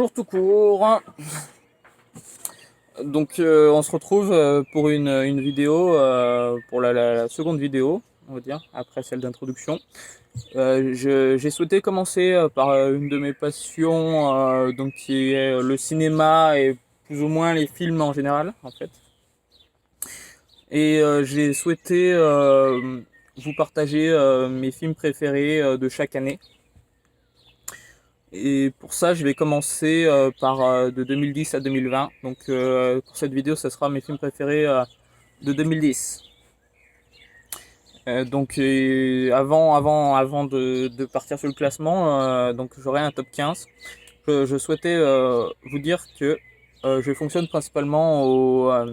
Bonjour tout court. Donc on se retrouve pour une vidéo, pour la seconde vidéo, on va dire, après celle d'introduction. J'ai souhaité commencer par une de mes passions, donc qui est le cinéma et plus ou moins les films en général, en fait. Et j'ai souhaité vous partager mes films préférés de chaque année. Et pour ça, je vais commencer par de 2010 à 2020. Donc pour cette vidéo, ce sera mes films préférés de 2010. Avant de partir sur le classement, donc j'aurai un top 15. Je souhaitais vous dire que je fonctionne principalement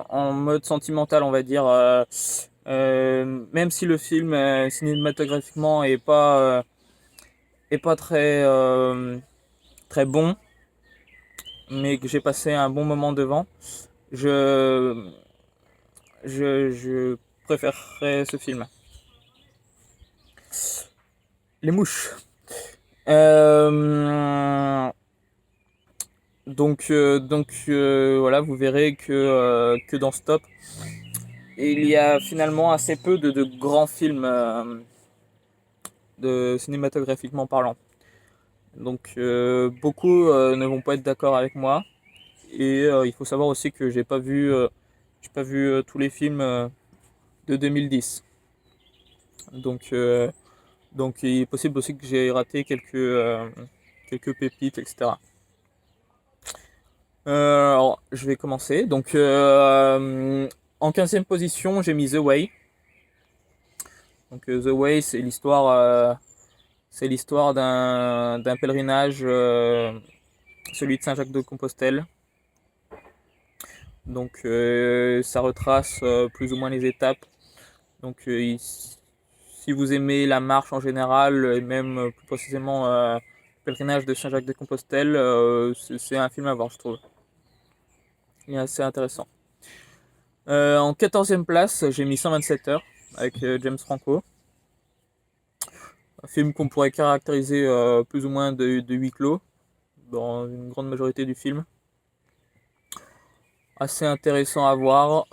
en mode sentimental, on va dire. Même si le film cinématographiquement est pas très bon, mais que j'ai passé un bon moment devant, je, je préférerais ce film. Les mouches. Euh, voilà, vous verrez que dans ce top, il y a finalement assez peu de grands films de cinématographiquement parlant. Donc beaucoup ne vont pas être d'accord avec moi. Et il faut savoir aussi que j'ai pas vu tous les films de 2010. Donc, euh, donc il est possible aussi que j'ai raté quelques pépites, etc. Alors, je vais commencer. Donc, en 15e position, j'ai mis The Way. Donc, The Way, c'est l'histoire d'un pèlerinage, celui de Saint-Jacques-de-Compostelle. Donc, ça retrace plus ou moins les étapes. Donc, si vous aimez la marche en général, et même plus précisément le pèlerinage de Saint-Jacques-de-Compostelle, c'est un film à voir, je trouve. Il est assez intéressant. En 14e place, j'ai mis 127 heures avec James Franco. Un film qu'on pourrait caractériser plus ou moins de huis clos dans une grande majorité du film. Assez intéressant à voir.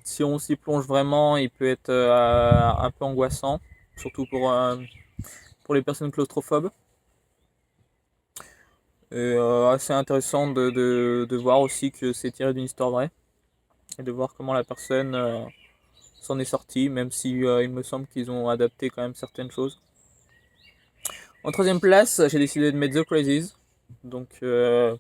Si on s'y plonge vraiment, il peut être un peu angoissant, surtout pour les personnes claustrophobes. Et assez intéressant de voir aussi que c'est tiré d'une histoire vraie et de voir comment la personne s'en est sortie, même si il me semble qu'ils ont adapté quand même certaines choses. En troisième place, j'ai décidé de mettre The Crazies, donc un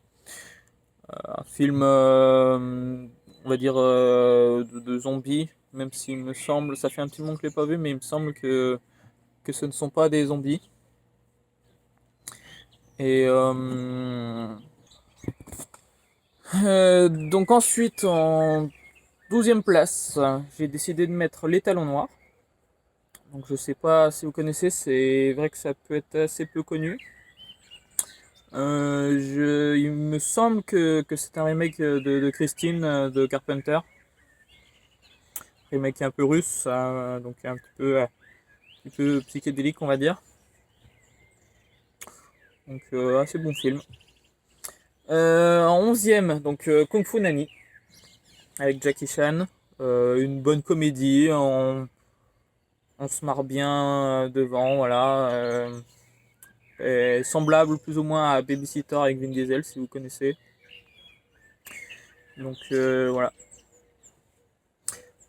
film, on va dire, de zombies, même s'il me semble, ça fait un petit moment que je l'ai pas vu, mais il me semble que ce ne sont pas des zombies. Et donc ensuite, en 12e place, j'ai décidé de mettre l'étalon noir. Donc je sais pas si vous connaissez, c'est vrai que ça peut être assez peu connu. Il me semble que c'est un remake de Christine de Carpenter. Remake un peu russe, donc un petit peu psychédélique on va dire. Donc assez bon film. En 11e, donc Kung Fu Nani avec Jackie Chan. Une bonne comédie, on se marre bien devant, voilà. Semblable plus ou moins à Babysitter avec Vin Diesel si vous connaissez. Donc voilà.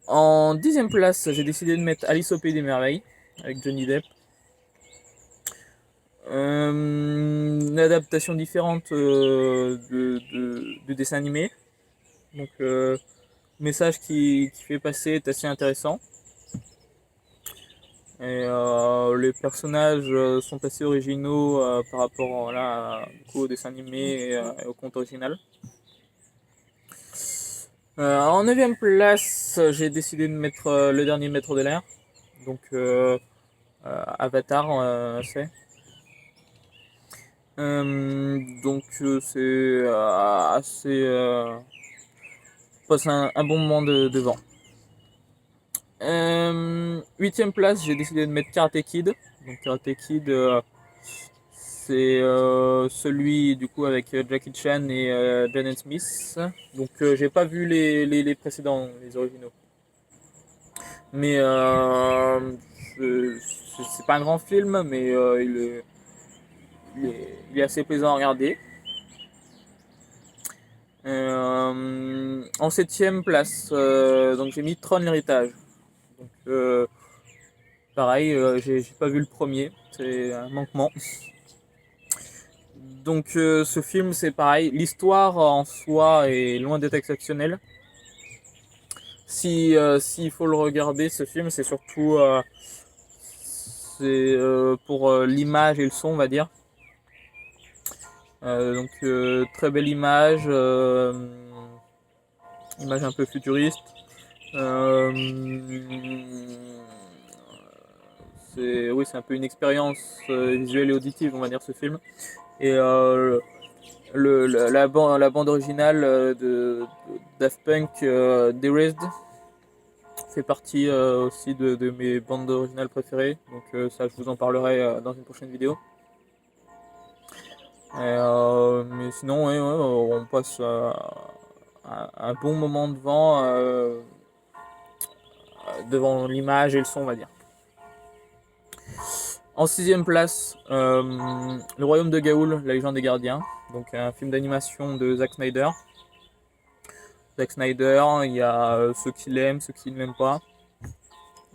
En 10e place, j'ai décidé de mettre Alice au Pays des Merveilles avec Johnny Depp. Une adaptation différente du dessin animé. Donc le message qui fait passer est assez intéressant. Et les personnages sont assez originaux par rapport voilà, du coup, au dessin animé et au conte original. En 9e place, j'ai décidé de mettre le dernier maître de l'air. Donc Avatar, c'est. Donc c'est assez. Passe un bon moment devant. Huitième place, j'ai décidé de mettre Karate Kid. Donc Karate Kid, c'est celui du coup avec Jackie Chan et Jaden Smith. Donc j'ai pas vu les précédents, les originaux. Mais c'est pas un grand film, mais il est assez plaisant à regarder. En septième place, donc j'ai mis Tron l'héritage. Donc pareil, j'ai pas vu le premier, c'est un manquement. Donc ce film c'est pareil, l'histoire en soi est loin d'être exceptionnelle. Si s'il faut le regarder ce film, c'est surtout pour l'image et le son, on va dire. Donc très belle image, image un peu futuriste. Euh, oui, c'est un peu une expérience visuelle et auditive, on va dire, ce film. Et la bande originale de Daft Punk, D'Erased, fait partie aussi de mes bandes originales préférées. Donc ça, je vous en parlerai dans une prochaine vidéo. Mais sinon, ouais, on passe un bon moment devant l'image et le son, on va dire. En sixième place, Le Royaume de Gaoul, La Légende des Gardiens, donc un film d'animation de Zack Snyder. Zack Snyder, il y a ceux qui l'aiment, ceux qui ne l'aiment pas.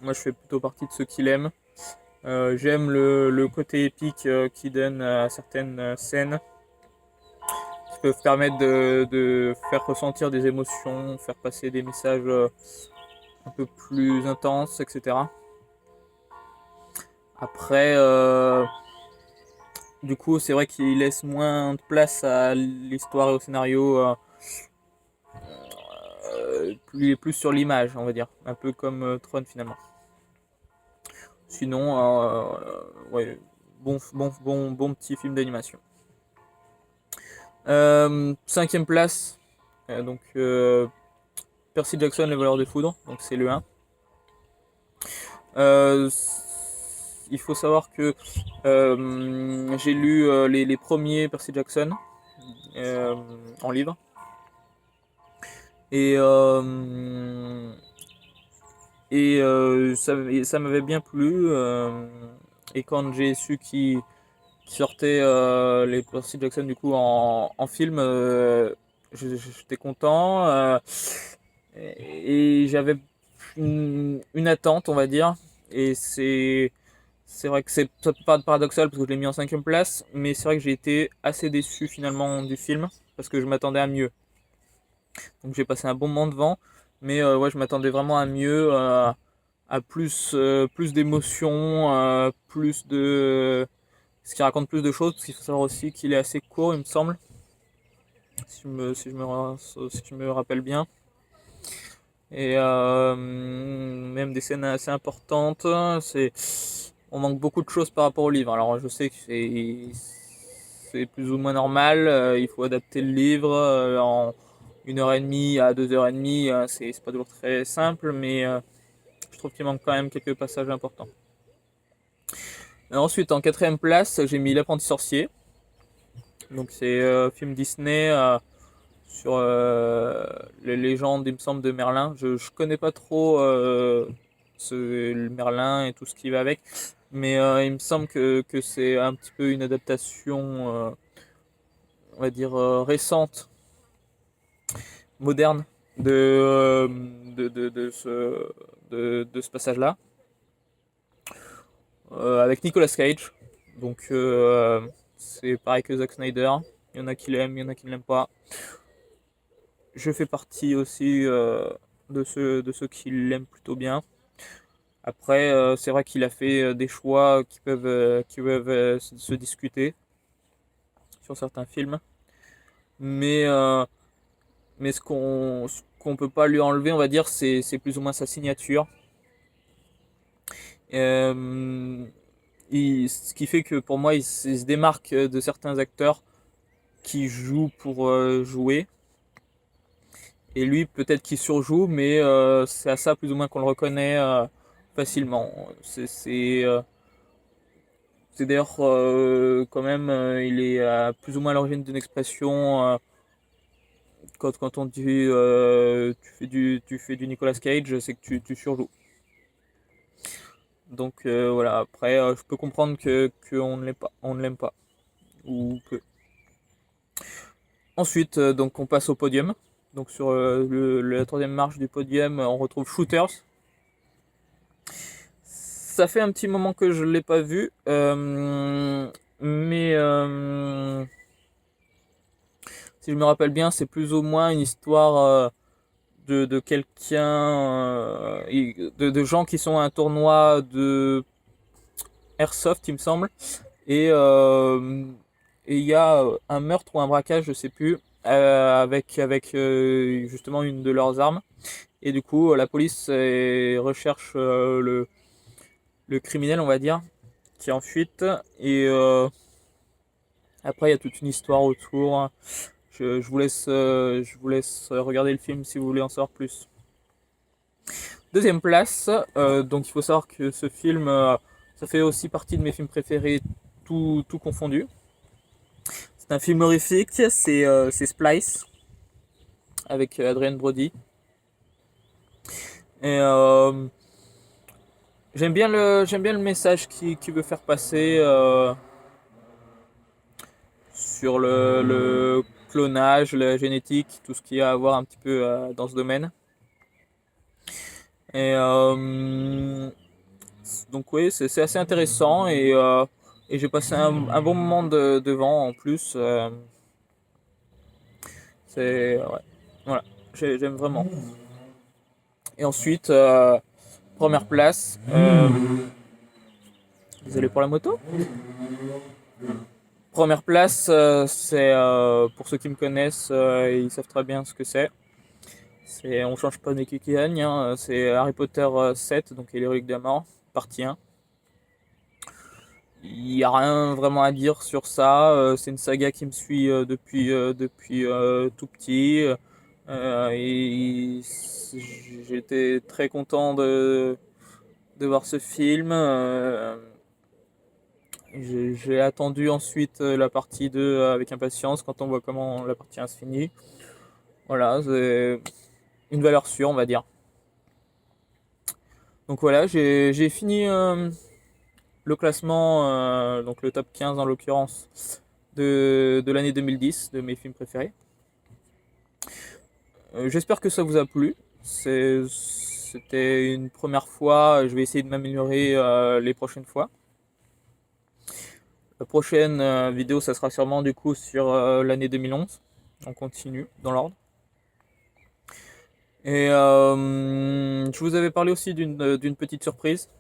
Moi, je fais plutôt partie de ceux qui l'aiment. J'aime le côté épique qu'il donne à certaines scènes qui peuvent permettre de faire ressentir des émotions, faire passer des messages un peu plus intenses, etc. Après, du coup, c'est vrai qu'il laisse moins de place à l'histoire et au scénario, plus sur l'image, on va dire, un peu comme Tron finalement. Sinon, ouais, bon petit film d'animation. Cinquième place, donc Percy Jackson, le voleur de foudre, donc c'est le 1. Euh, il faut savoir que j'ai lu les premiers Percy Jackson euh, en livre. Et, ça m'avait bien plu. Et quand j'ai su qu'il sortait les Percy Jackson du coup en film, j'étais content. Et j'avais une attente, on va dire. Et c'est vrai que ça peut paraître paradoxal parce que je l'ai mis en cinquième place, mais c'est vrai que j'ai été assez déçu finalement du film parce que je m'attendais à mieux. Donc j'ai passé un bon moment devant, mais ouais, je m'attendais vraiment à mieux, à plus d'émotions, plus de ce qui raconte plus de choses, parce qu'il faut savoir aussi qu'il est assez court, il me semble, si je me rappelle bien. Et même des scènes assez importantes. On manque beaucoup de choses par rapport au livre. Alors je sais que c'est plus ou moins normal. Il faut adapter le livre en 1 heure et demie à 2 heures et demie. C'est pas toujours très simple, mais je trouve qu'il manque quand même quelques passages importants. Ensuite, en quatrième place, j'ai mis L'Apprenti Sorcier. Donc c'est un film Disney sur les légendes, il me semble, de Merlin. Je connais pas trop le Merlin et tout ce qui va avec, mais il me semble que c'est un petit peu une adaptation, on va dire, récente, moderne de, euh, de ce passage-là, avec Nicolas Cage. Donc c'est pareil que Zack Snyder. Il y en a qui l'aiment, il y en a qui ne l'aiment pas. Je fais partie aussi de ceux qui l'aiment plutôt bien. Après, c'est vrai qu'il a fait des choix qui peuvent se discuter sur certains films. Mais, ce qu'on peut pas lui enlever, on va dire, c'est plus ou moins sa signature. Euh, ce qui fait que pour moi, il se démarque de certains acteurs qui jouent pour jouer. Et lui, peut-être qu'il surjoue, mais c'est à ça plus ou moins qu'on le reconnaît facilement. C'est d'ailleurs quand même, il est plus ou moins à l'origine d'une expression quand on dit tu fais du Nicolas Cage, c'est que tu surjoues. Donc voilà, après je peux comprendre que qu'on ne l'aime pas, on ne l'aime pas ou peu. Ensuite, donc on passe au podium. Donc sur la troisième marche du podium, on retrouve Shooters. Ça fait un petit moment que je l'ai pas vu, mais si je me rappelle bien, c'est plus ou moins une histoire de quelqu'un, de gens qui sont à un tournoi de Airsoft, il me semble, et il y a un meurtre ou un braquage, je sais plus, avec justement une de leurs armes. Et du coup, la police recherche le criminel, on va dire, qui est en fuite. Et après, il y a toute une histoire autour. Je vous laisse regarder le film si vous voulez en savoir plus. Deuxième place, donc il faut savoir que ce film, ça fait aussi partie de mes films préférés, tout confondu. C'est un film horrifique, c'est Splice, avec Adrien Brody. Et j'aime bien le message qu'il veut faire passer sur le clonage, la génétique, tout ce qu'il y a à voir un petit peu dans ce domaine. Et donc oui, c'est assez intéressant et j'ai passé un bon moment devant en plus. Ouais, voilà, j'aime vraiment. Et ensuite, première place. Désolé pour la moto. Première place, c'est pour ceux qui me connaissent, ils savent très bien ce que c'est. On change pas de qui gagne, hein. C'est Harry Potter 7, donc et les reliques de la mort, partie 1. Il n'y a rien vraiment à dire sur ça. C'est une saga qui me suit depuis tout petit. Et j'étais très content de voir ce film. J'ai attendu ensuite la partie 2 avec impatience quand on voit comment la partie 1 se finit. Voilà, c'est une valeur sûre, on va dire. Donc voilà, j'ai fini le classement, donc le top 15 en l'occurrence, de l'année 2010, de mes films préférés. J'espère que ça vous a plu. C'était une première fois, je vais essayer de m'améliorer les prochaines fois. La prochaine vidéo, ça sera sûrement du coup sur l'année 2011. On continue dans l'ordre. Et je vous avais parlé aussi d'une petite surprise.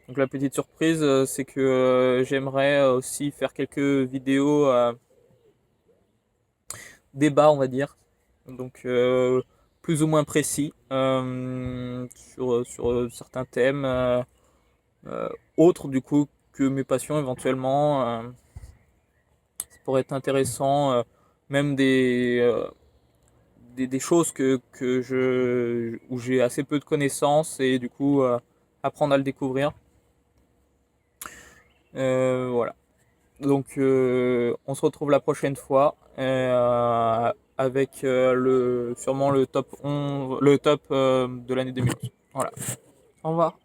Donc la petite surprise, c'est que j'aimerais aussi faire quelques vidéos débat, on va dire. Donc plus ou moins précis sur certains thèmes autres du coup que mes passions éventuellement. Ça pourrait être intéressant, même des choses où j'ai assez peu de connaissances et du coup apprendre à le découvrir. Voilà. Donc on se retrouve la prochaine fois avec sûrement le top 11, le top de l'année 2011. Voilà. Au revoir.